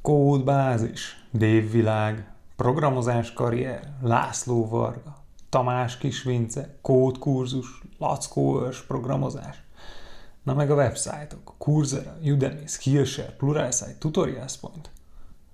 Kódbázis, Dévvilág, Programozás karrier, László Varga, Tamás Kisvince, Kódkurzus, Lackó Őrs programozás. Na meg a websájtok, Coursera, Udemy, Skillshare, Pluralsight, Tutorials Point.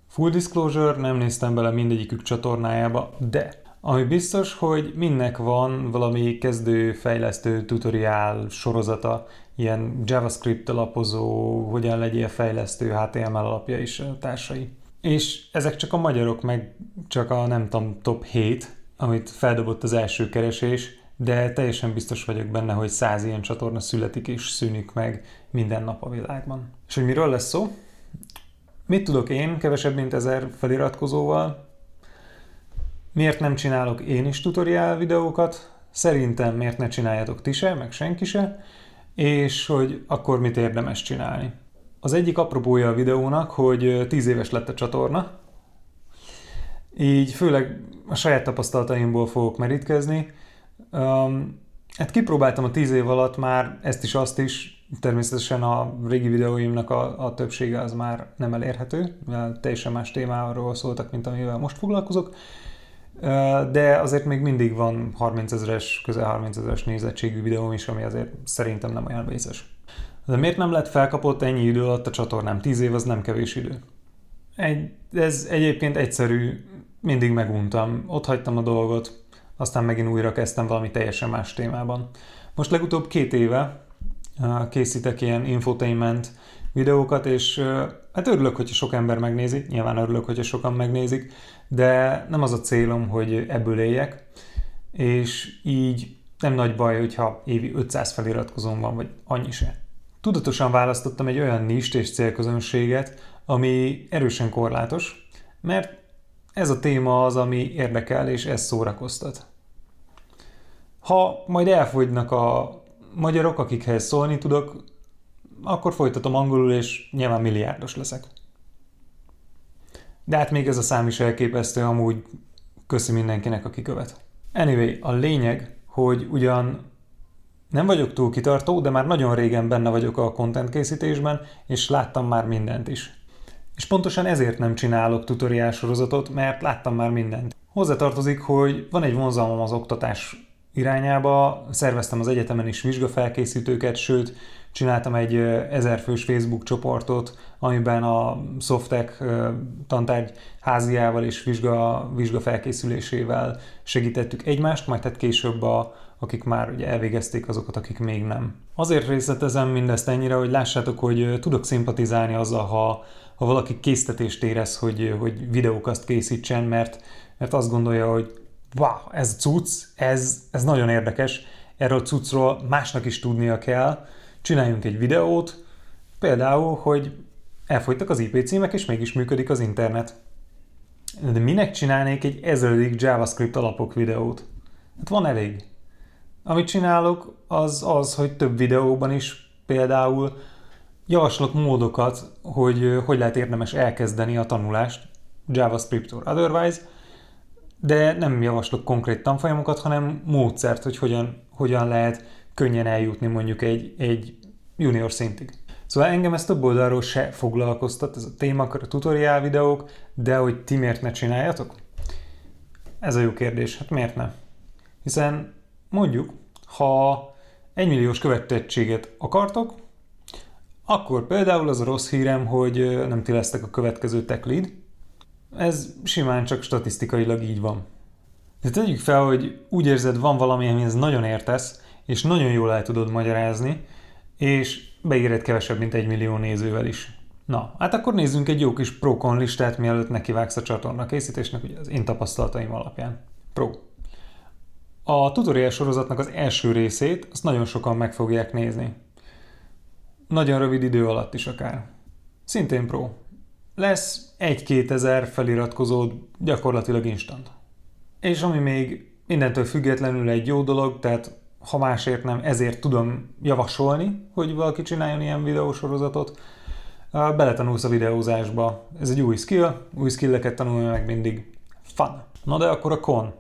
Full disclosure, nem néztem bele mindegyikük csatornájába, de ami biztos, hogy mindnek van valami kezdő-fejlesztő tutoriál sorozata, ilyen JavaScript alapozó, hogyan legyél fejlesztő, HTML alapja és társai. És ezek csak a magyarok, meg csak a nem tudom, top 7, amit feldobott az első keresés, de teljesen biztos vagyok benne, hogy 100 ilyen csatorna születik és szűnik meg minden nap a világban. És hogy miről lesz szó? Mit tudok én kevesebb mint 1000 feliratkozóval? Miért nem csinálok én is tutoriál videókat? Szerintem miért ne csináljátok ti se, meg senki se? És hogy akkor mit érdemes csinálni? Az egyik apropója a videónak, hogy 10 éves lett a csatorna, így főleg a saját tapasztalataimból fogok merítkezni. Hát kipróbáltam a 10 év alatt már ezt is, azt is, természetesen a régi videóimnak a többsége az már nem elérhető, mivel teljesen más témáról szóltak, mint amivel most foglalkozok, de azért még mindig van 30 000-es, közel 30 000-es nézettségű videóm is, ami azért szerintem nem olyan vészes. De miért nem lett felkapott ennyi idő alatt a csatornám? 10 év az nem kevés idő. Ez egyébként egyszerű, mindig meguntam, ott hagytam a dolgot, aztán megint újra kezdtem valami teljesen más témában. Most legutóbb 2 éve készítek ilyen infotainment videókat, és hát örülök, hogyha sok ember megnézi, nyilván örülök, hogyha sokan megnézik, de nem az a célom, hogy ebből éljek, és így nem nagy baj, hogyha évi 500 feliratkozóm van, vagy annyi se. Tudatosan választottam egy olyan nist és célközönséget, ami erősen korlátos, mert ez a téma az, ami érdekel, és ez szórakoztat. Ha majd elfogynak a magyarok, akikhez szólni tudok, akkor folytatom angolul, és nyilván milliárdos leszek. De hát még ez a szám is elképesztő, amúgy köszi mindenkinek, aki követ. Anyway, a lényeg, hogy ugyan nem vagyok túl kitartó, de már nagyon régen benne vagyok a content készítésben, és láttam már mindent is. És pontosan ezért nem csinálok tutoriál sorozatot, mert láttam már mindent. Hozzátartozik, hogy van egy vonzalmam az oktatás irányába, szerveztem az egyetemen is vizsgafelkészítőket, sőt, csináltam egy 1000 fős Facebook csoportot, amiben a Softtech tantárgy háziával és vizsgafelkészülésével segítettük egymást, majd tehát később akik már ugye elvégezték, azokat, akik még nem. Azért részletezem mindezt ennyire, hogy lássátok, hogy tudok szimpatizálni azzal, ha valaki késztetést érez, hogy videókat készítsen, mert azt gondolja, hogy wow, ez cucc, ez nagyon érdekes, erről a cuccról másnak is tudnia kell, csináljunk egy videót, például, hogy elfogytak az IP címek, és mégis működik az internet. De minek csinálnék egy 1000. JavaScript alapok videót? Hát van elég. Amit csinálok, az, hogy több videóban is például javaslok módokat, hogy lehet érdemes elkezdeni a tanulást, JavaScript or otherwise, de nem javaslok konkrét tanfolyamokat, hanem módszert, hogy hogyan lehet könnyen eljutni mondjuk egy junior szintig. Szóval engem ez több oldalról se foglalkoztat, ez a témakör, a tutoriál videók, de hogy ti miért ne csináljatok? Ez a jó kérdés, hát miért ne? Hiszen mondjuk, ha 1 milliós követettséget akartok, akkor például az a rossz hírem, hogy nem ti lesztek a következő tech lead. Ez simán csak statisztikailag így van. De tegyük fel, hogy úgy érzed, van valami, amihez nagyon értesz, és nagyon jól el tudod magyarázni, és beéred kevesebb, mint 1 millió nézővel is. Na, hát akkor nézzünk egy jó kis pro-con listát, mielőtt nekivágsz a csatorna készítésnek, ugye az én tapasztalataim alapján. Pro. A tutorial sorozatnak az első részét azt nagyon sokan meg fogják nézni. Nagyon rövid idő alatt is akár. Szintén pro. Lesz 1-2 ezer feliratkozód gyakorlatilag instant. És ami még mindentől függetlenül egy jó dolog, tehát ha másért nem, ezért tudom javasolni, hogy valaki csináljon ilyen videósorozatot, beletanulsz a videózásba. Ez egy új skilleket tanulni meg mindig fun. Na de akkor a con.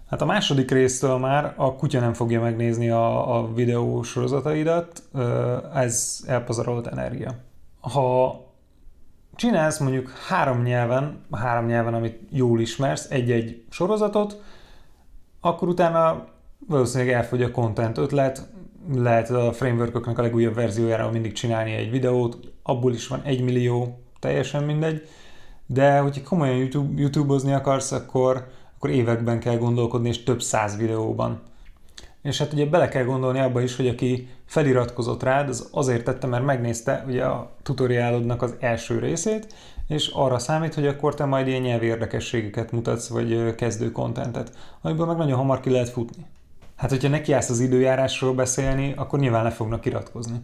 Hát a második résztől már a kutya nem fogja megnézni a videósorozataidat, ez elpazarolt energia. Ha csinálsz mondjuk három nyelven, amit jól ismersz, egy-egy sorozatot, akkor utána valószínűleg elfogy a content ötlet, lehet a framework-öknek a legújabb verziójára mindig csinálni egy videót, abból is van 1 millió, teljesen mindegy, de hogyha komolyan YouTube-ozni akarsz, akkor években kell gondolkodni, és több száz videóban. És hát ugye bele kell gondolni abba is, hogy aki feliratkozott rád, az azért tette, mert megnézte ugye a tutoriálodnak az első részét, és arra számít, hogy akkor te majd ilyen nyelvi érdekességeket mutatsz, vagy kezdő kontentet, amiből meg nagyon hamar ki lehet futni. Hát, hogyha nekiállsz az időjárásról beszélni, akkor nyilván le fognak iratkozni.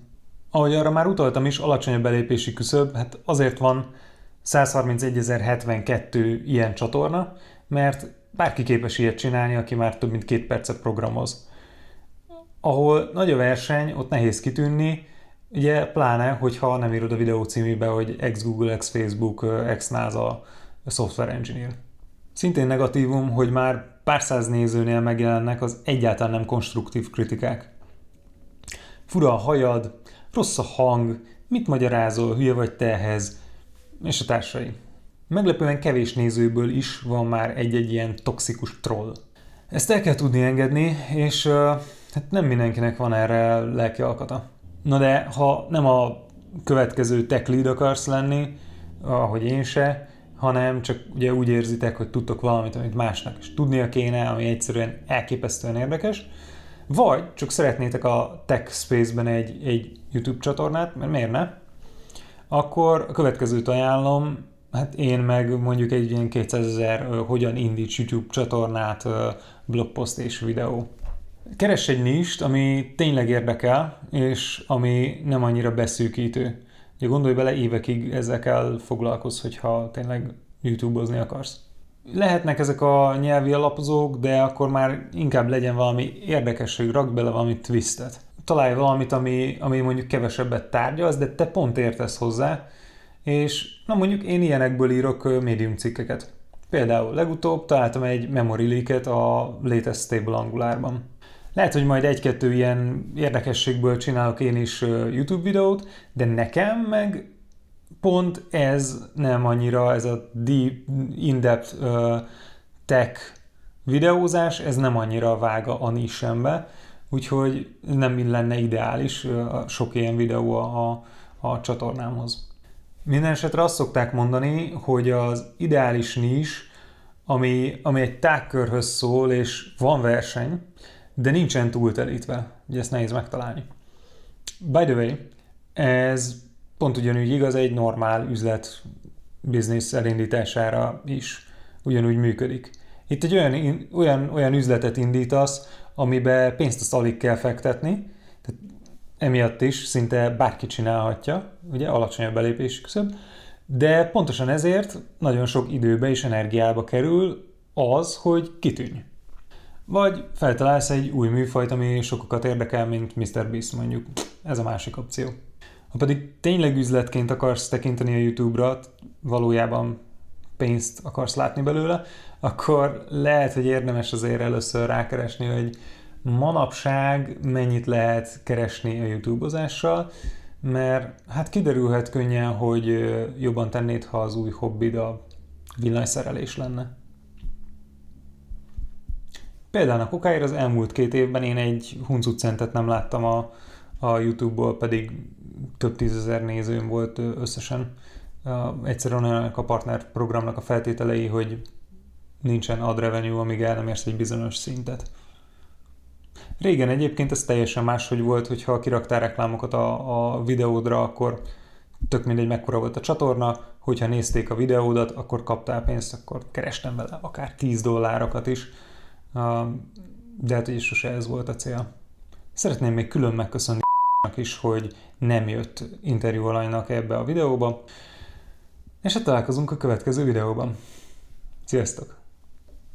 Ahogy arra már utaltam is, alacsony a belépési küszöb, hát azért van 131.072 ilyen csatorna, mert bárki képes ilyet csinálni, aki már több mint 2 percet programoz. Ahol nagy a verseny, ott nehéz kitűnni, ugye pláne, hogyha nem írod a videó címébe, hogy ex-Google, ex-Facebook, ex-NASA software engineer. Szintén negatívum, hogy már pár száz nézőnél megjelennek az egyáltalán nem konstruktív kritikák. Fura a hajad, rossz a hang, mit magyarázol, hülye vagy te ehhez, és a társai. Meglepően kevés nézőből is van már egy-egy ilyen toxikus troll. Ezt el kell tudni engedni, és hát nem mindenkinek van erre lelki alkata. Na de, ha nem a következő tech lead akarsz lenni, ahogy én se, hanem csak ugye úgy érzitek, hogy tudtok valamit, amit másnak is tudnia kéne, ami egyszerűen elképesztően érdekes, vagy csak szeretnétek a tech space-ben egy YouTube csatornát, mert miért ne? Akkor a következőt ajánlom, hát én meg mondjuk egy ilyen 200 000 hogyan indíts YouTube csatornát, blogpost és videó. Keress egy nist, ami tényleg érdekel, és ami nem annyira beszűkítő. Ugye gondolj bele, évekig ezzel kell foglalkozz, hogyha tényleg YouTube-ozni akarsz. Lehetnek ezek a nyelvi alapozók, de akkor már inkább legyen valami érdekesség, rakd bele valami twistet. Találj valamit, ami mondjuk kevesebbet tárgyalsz, de te pont értesz hozzá, és na mondjuk én ilyenekből írok médium cikkeket. Például legutóbb találtam egy memory leak-et a Latest Stable Angularban. Lehet, hogy majd egy-kettő ilyen érdekességből csinálok én is YouTube videót, de nekem meg pont ez nem annyira, ez a deep, in-depth tech videózás, ez nem annyira vág a nisembe, úgyhogy nem lenne ideális sok ilyen videó a csatornámhoz. Minden esetre azt szokták mondani, hogy az ideális nis, ami egy tágkörhöz szól, és van verseny, de nincsen túltelítve. Ugye ezt nehéz megtalálni. By the way, ez pont ugyanúgy igaz egy normál üzlet biznisz elindítására is ugyanúgy működik. Itt egy olyan üzletet indítasz, amiben pénzt azt alig kell fektetni, tehát emiatt is szinte bárki csinálhatja, ugye alacsony a belépési küszöb, de pontosan ezért nagyon sok időbe és energiába kerül az, hogy kitűnj. Vagy feltalálsz egy új műfajt, ami sokakat érdekel, mint MrBeast mondjuk. Ez a másik opció. Ha pedig tényleg üzletként akarsz tekinteni a YouTube-ra, valójában pénzt akarsz látni belőle, akkor lehet, hogy érdemes azért először rákeresni, hogy manapság mennyit lehet keresni a YouTube-ozással, mert hát kiderülhet könnyen, hogy jobban tennéd, ha az új hobbid a villanyszerelés lenne. Például a kokáért az elmúlt 2 évben én egy huncut centet nem láttam a YouTube-ból, pedig több 10 000 nézőm volt összesen. Egyszerűen olyanok a partner programnak a feltételei, hogy nincsen ad revenue, amíg el nem érsz egy bizonyos szintet. Régen egyébként ez teljesen máshogy volt, hogyha kiraktál reklámokat a videódra, akkor tök mindegy mekkora volt a csatorna, hogyha nézték a videódat, akkor kaptál pénzt, akkor kerestem vele akár $10 is, de hát így sose ez volt a cél. Szeretném még külön megköszönni is, hogy nem jött interjú alanynak ebbe a videóba, és hát találkozunk a következő videóban. Sziasztok!